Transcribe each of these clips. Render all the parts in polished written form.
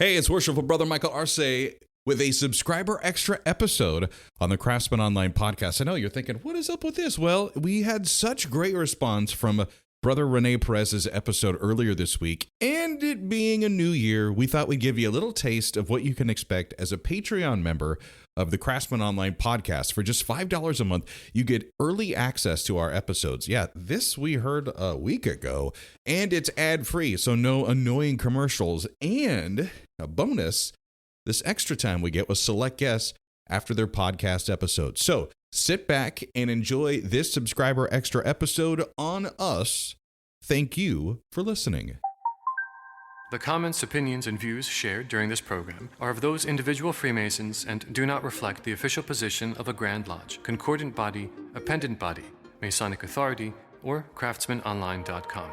Hey, it's worshipful brother Michael Arce with a subscriber extra episode on the Craftsman Online podcast. I know you're thinking, what is up with this? Well, we had such great response from brother Rene Perez's episode earlier this week, and it being a new year, we thought we'd give you a little taste of what you can expect as a Patreon member of the Craftsman Online podcast. For just $5 a month, you get early access to our episodes. Yeah, this we heard a week ago, and it's ad-free, so no annoying commercials. And a bonus, this extra time we get with select guests after their podcast episode. So sit back and enjoy this subscriber extra episode on us. Thank you for listening. The comments, opinions, and views shared during this program are of those individual Freemasons and do not reflect the official position of a Grand Lodge, concordant body, appendant body, Masonic Authority, or craftsmanonline.com.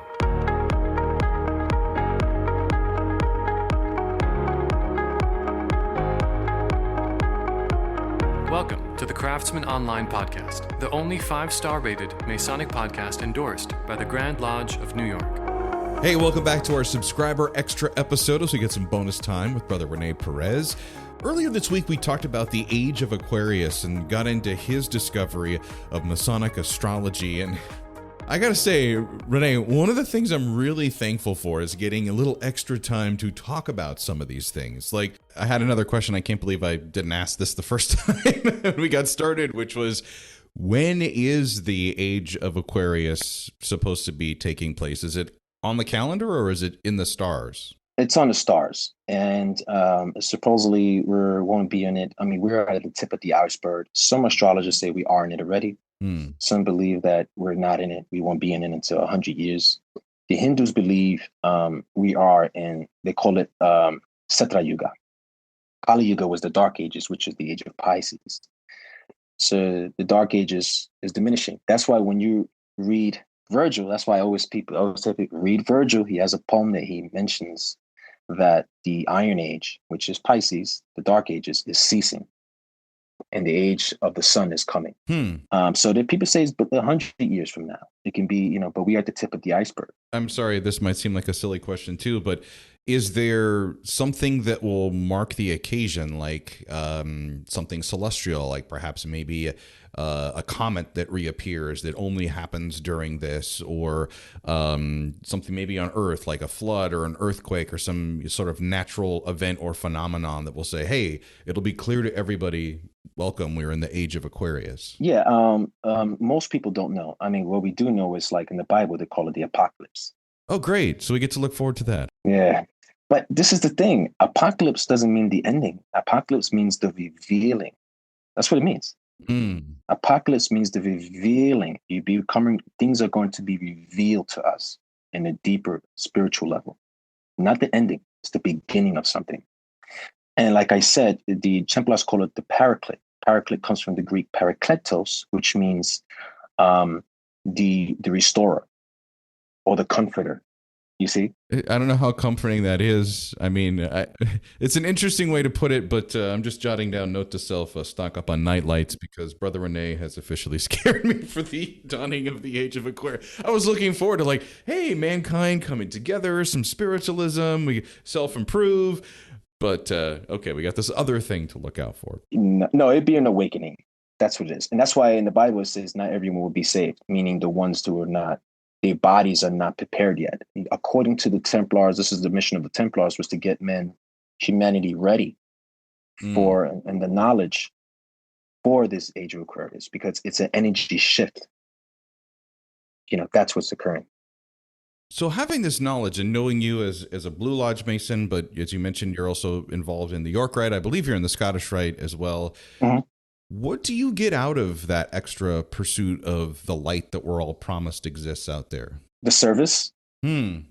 Welcome to the Craftsman Online podcast, the only 5-star rated Masonic podcast endorsed by the Grand Lodge of New York. Hey, welcome back to our subscriber extra episode as we get some bonus time with brother Rene Perez. Earlier this week, we talked about the age of Aquarius and got into his discovery of Masonic Astrology. And I gotta say, Rene, one of the things I'm really thankful for is getting a little extra time to talk about some of these things. Like, I had another question. I can't believe I didn't ask this the first time when we got started, which was, when is the age of Aquarius supposed to be taking place? Is it on the calendar or is it in the stars? It's on the stars, and supposedly we won't be in it. I mean, we're at the tip of the iceberg. Some astrologers say we are in it already. Some believe that we're not in it. We won't be in it until 100 years. The Hindus believe we are in, they call it Satra Yuga. Kali Yuga was the Dark Ages, which is the age of Pisces. So the Dark Ages is diminishing. That's why when you read Virgil, that's why I always say read Virgil. He has a poem that he mentions that the Iron Age, which is Pisces, the Dark Ages, is ceasing, and the age of the sun is coming. So that people say it's 100 years from now. It can be, but we are at the tip of the iceberg. I'm sorry, this might seem like a silly question too, but is there something that will mark the occasion, like something celestial, like perhaps maybe a comet that reappears that only happens during this, or something maybe on Earth, like a flood or an earthquake or some sort of natural event or phenomenon that will say, hey, it'll be clear to everybody, welcome, we're in the age of Aquarius? Yeah, most people don't know. I mean, what we do know is, like in the Bible, they call it the apocalypse. Oh, great. So we get to look forward to that. Yeah. But this is the thing. Apocalypse doesn't mean the ending. Apocalypse means the revealing. That's what it means. Apocalypse means the revealing. Things are going to be revealed to us in a deeper spiritual level. Not the ending. It's the beginning of something. And like I said, the Templars call it the Paraclete. Paraclete comes from the Greek parakletos, which means the restorer or the comforter. You see? I don't know how comforting that is. I mean, it's an interesting way to put it, but I'm just jotting down, note to self, stock up on night lights, because Brother Rene has officially scared me for the dawning of the age of Aquarius. I was looking forward to, like, hey, mankind coming together, some spiritualism, we self-improve. But, okay, we got this other thing to look out for. No, it'd be an awakening. That's what it is. And that's why in the Bible it says not everyone will be saved, meaning the ones who are not, their bodies are not prepared yet. According to the Templars, this is the mission of the Templars, was to get humanity ready for, and the knowledge for this age of Aquarius, because it's an energy shift. That's what's occurring. So having this knowledge and knowing you as a Blue Lodge Mason, but as you mentioned, you're also involved in the York Rite. I believe you're in the Scottish Rite as well. Mm-hmm. What do you get out of that extra pursuit of the light that we're all promised exists out there? The service. I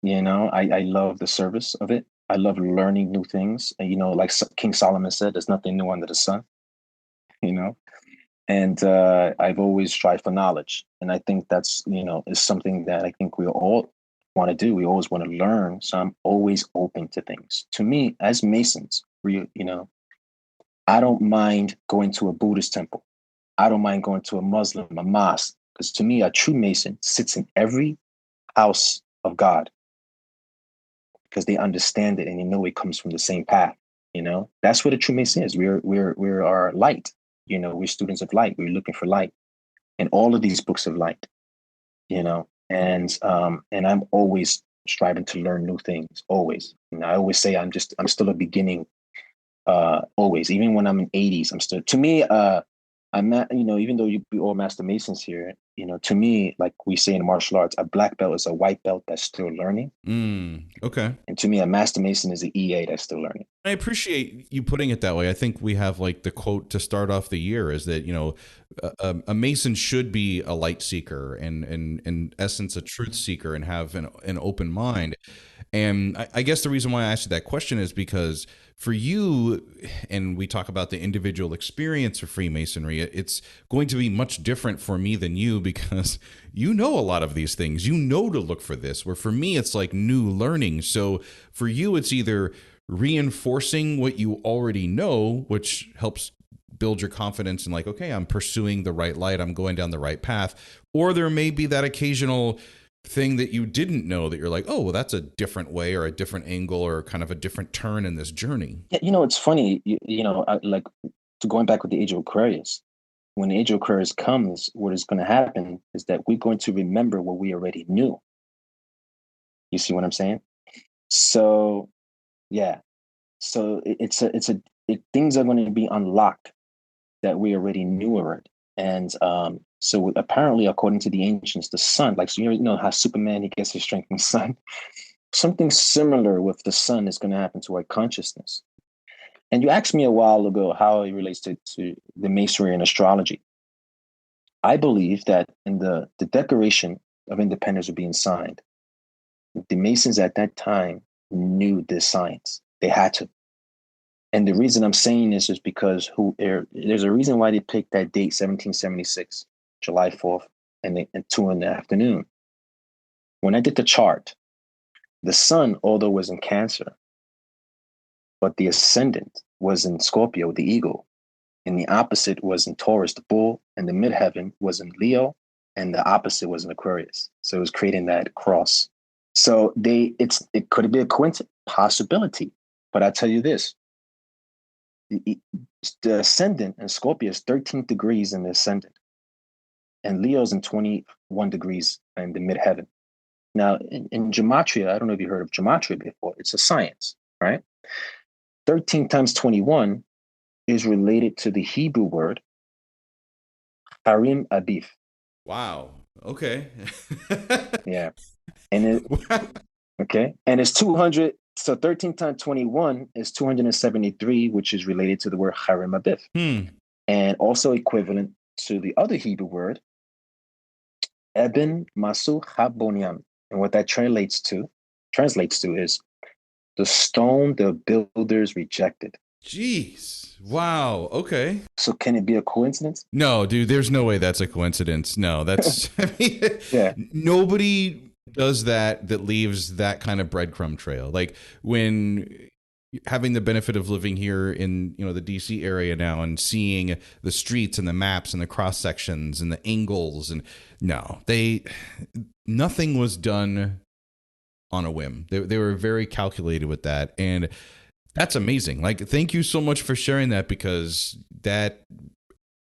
love the service of it. I love learning new things. And, like King Solomon said, there's nothing new under the sun, And I've always tried for knowledge. And I think that's, is something that I think we all want to do. We always want to learn. So I'm always open to things. To me, as Masons, I don't mind going to a Buddhist temple. I don't mind going to a Muslim, a mosque, because to me, a true Mason sits in every house of God. because they understand it and they know it comes from the same path. You know, that's what a true Mason is. We're our light. You know, we're students of light. We're looking for light in all of these books of light. You know, and I'm always striving to learn new things. Always. And I always say I'm still a beginning. Always, even when I'm in 80s, I'm still, to me, I'm not, you know, even though we all master masons here, you know, to me, like we say in martial arts, a black belt is a white belt that's still learning. Okay. And to me, a master mason is an EA that's still learning. I appreciate you putting it that way. I think we have like the quote to start off the year is that, you know, a mason should be a light seeker and in essence, a truth seeker and have an open mind. And I guess the reason why I asked you that question is because for you, and we talk about the individual experience of Freemasonry, it's going to be much different for me than you because you know a lot of these things. You know to look for this, where for me, it's like new learning. So for you, it's either reinforcing what you already know, which helps build your confidence and like, okay, I'm pursuing the right light, I'm going down the right path. Or there may be that occasional thing that you didn't know that you're like, oh, well, that's a different way or a different angle or kind of a different turn in this journey. Yeah, you know, it's funny, you know, like to going back with the age of Aquarius, when the age of Aquarius comes, what is going to happen is that we're going to remember what we already knew. You see what I'm saying? So, yeah. So things are going to be unlocked that we already knew already. And so apparently, according to the ancients, the sun, like, so you know how Superman, he gets his strength from the sun. Something similar with the sun is going to happen to our consciousness. And you asked me a while ago how it relates to the masonry and astrology. I believe that in the Declaration of Independence was being signed, the Masons at that time knew this science. They had to. And the reason I'm saying this is because there's a reason why they picked that date, 1776, July 4th, and 2 in the afternoon. When I did the chart, the sun, although was in Cancer, but the ascendant was in Scorpio, the eagle, and the opposite was in Taurus, the bull, and the midheaven was in Leo, and the opposite was in Aquarius. So it was creating that cross. So it could be a coincidence, possibility, but I tell you this. The ascendant in Scorpio is 13 degrees in the ascendant, and Leo's in 21 degrees in the midheaven. Now, in gematria, I don't know if you heard of gematria before. It's a science, right? 13 times 21 is related to the Hebrew word harim abif. Wow. Okay. Yeah, and it's 200. So 13 times 21 is 273, which is related to the word harim abif, and also equivalent to the other Hebrew word eben masu haboniam. And what that translates to is the stone the builders rejected. Jeez. Wow. Okay. So can it be a coincidence? No, dude, there's no way that's a coincidence. No, that's, I mean, yeah. Nobody does that leaves that kind of breadcrumb trail. Like when having the benefit of living here in, you know, the DC area now and seeing the streets and the maps and the cross sections and the angles and nothing was done on a whim. They were very calculated with that. And that's amazing. Like, thank you so much for sharing that, because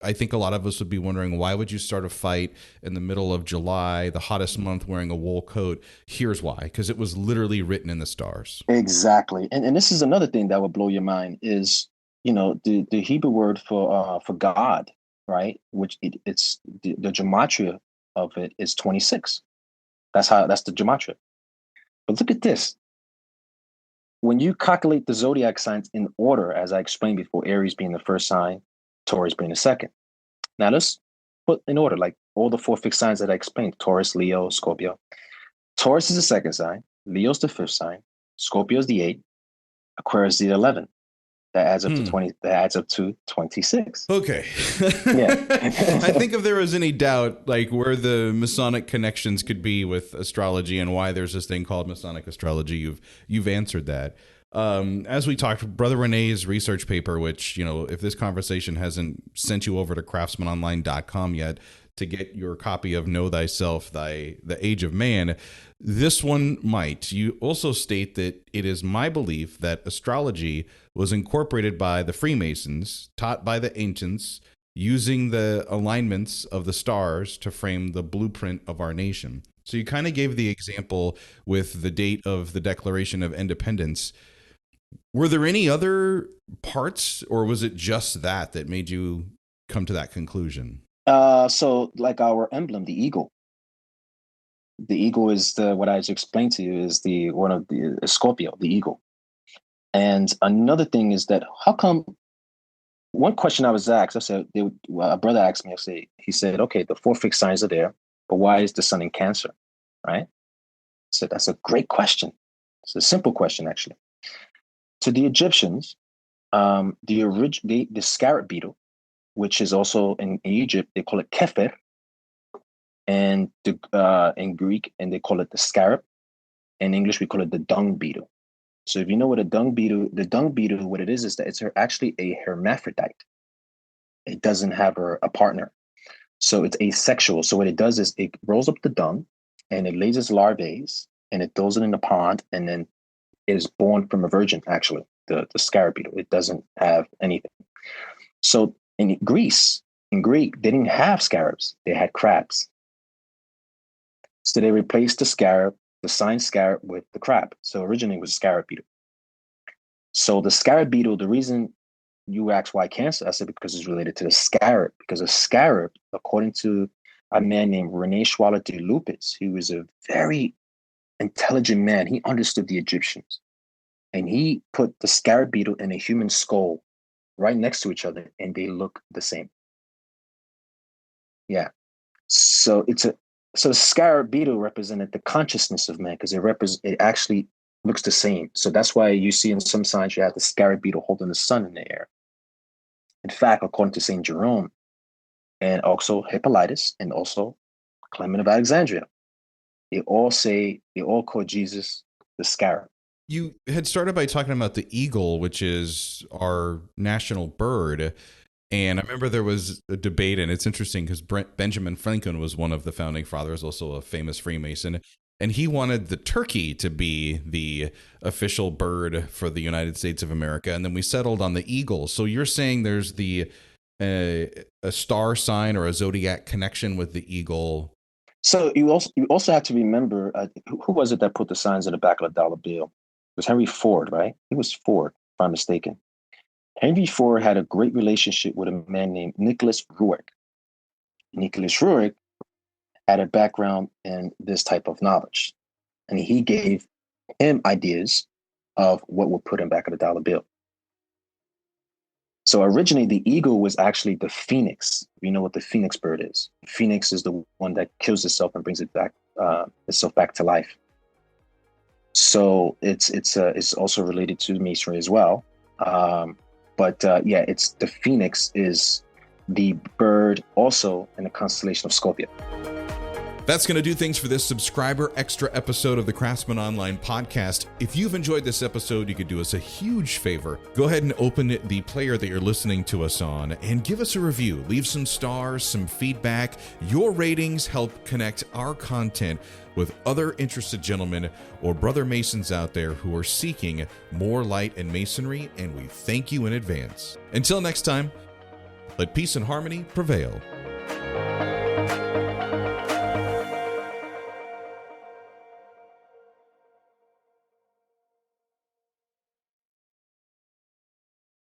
I think a lot of us would be wondering, why would you start a fight in the middle of July, the hottest month, wearing a wool coat? Here's why, because it was literally written in the stars. Exactly. And this is another thing that would blow your mind is, you know, the Hebrew word for God, right? Which it's the gematria of it is 26. That's the gematria. But look at this. When you calculate the zodiac signs in order, as I explained before, Aries being the first sign, Taurus being the second. Now let's put in order, like all the 4 fixed signs that I explained: Taurus, Leo, Scorpio. Taurus is the second sign, Leo's the 5th sign, Scorpio's the 8th, Aquarius is the 11th. That adds up to 20. That adds up to 26. Okay. Yeah. I think if there was any doubt, like where the Masonic connections could be with astrology and why there's this thing called Masonic Astrology, you've answered that. As we talked, Brother Rene's research paper, which, if this conversation hasn't sent you over to craftsmanonline.com yet to get your copy of Know Thyself, the Age of Man, this one might. You also state that it is my belief that astrology was incorporated by the Freemasons, taught by the ancients, using the alignments of the stars to frame the blueprint of our nation. So you kind of gave the example with the date of the Declaration of Independence. Were there any other parts, or was it just that made you come to that conclusion? So like our emblem, the eagle. The eagle is what I just explained to you is one of the Scorpio, the eagle. And another thing is that how come? One question I was asked, I said, a brother asked me, he said, okay, the 4 fixed signs are there, but why is the sun in Cancer, right? I said, that's a great question. It's a simple question, actually. To the Egyptians, the scarab beetle, which is also in Egypt, they call it kefir, and in Greek, and they call it the scarab. In English, we call it the dung beetle. So if you know what the dung beetle, what it is that it's actually a hermaphrodite. It doesn't have a partner. So it's asexual. So what it does is it rolls up the dung and it lays its larvae and it throws it in the pond and then it is born from a virgin, actually, the scarab beetle. It doesn't have anything. So in Greek, they didn't have scarabs. They had crabs. So they replaced the sign scarab with the crab. So originally it was scarab beetle. So the scarab beetle, the reason you asked why Cancer, I said because it's related to the scarab. Because a scarab, according to a man named Rene de Lupus, who was a very intelligent man, he understood the Egyptians. And he put the scarab beetle and a human skull right next to each other, and they look the same. Yeah. So the scarab beetle represented the consciousness of man because it actually looks the same. So that's why you see in some signs you have the scarab beetle holding the sun in the air. In fact, according to St. Jerome and also Hippolytus and also Clement of Alexandria, they all call Jesus the scarab. You had started by talking about the eagle, which is our national bird. And I remember there was a debate, and it's interesting because Benjamin Franklin was one of the founding fathers, also a famous Freemason, and he wanted the turkey to be the official bird for the United States of America, and then we settled on the eagle. So you're saying there's a star sign or a zodiac connection with the eagle. So you also have to remember, who was it that put the signs in the back of the dollar bill? It was Henry Ford, right? It was Ford, if I'm mistaken. Henry Ford had a great relationship with a man named Nicholas Roerich. Nicholas Roerich had a background in this type of knowledge, and he gave him ideas of what would put him back of the dollar bill. So originally, the eagle was actually the phoenix. You know what the phoenix bird is? The phoenix is the one that kills itself and brings itself back to life. So it's also related to masonry as well. But it's the phoenix is the bird also in the constellation of Scorpio. That's going to do things for this subscriber extra episode of the Craftsman Online podcast. If you've enjoyed this episode, you could do us a huge favor. Go ahead and open the player that you're listening to us on and give us a review. Leave some stars, some feedback. Your ratings help connect our content with other interested gentlemen or brother Masons out there who are seeking more light in Masonry, and we thank you in advance. Until next time, let peace and harmony prevail.